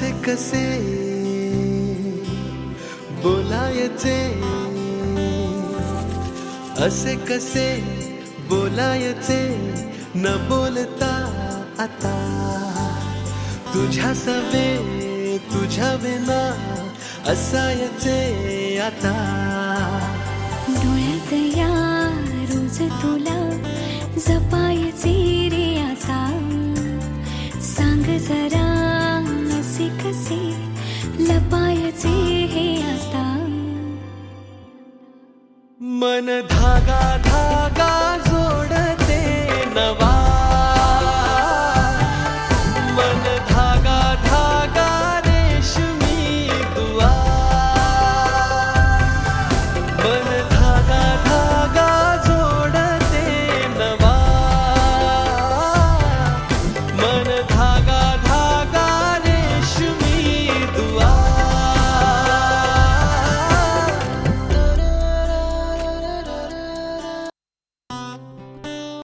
असे कसे बोलायचे, असे कसे बोलायचे न बोलता आता, तुझ्या सवे तुझ्या विना असायचे आता. डोळ्यात या रोज तुला जपायचे रे आता, सांग जरा असे कसे लपायचे हे आता. मन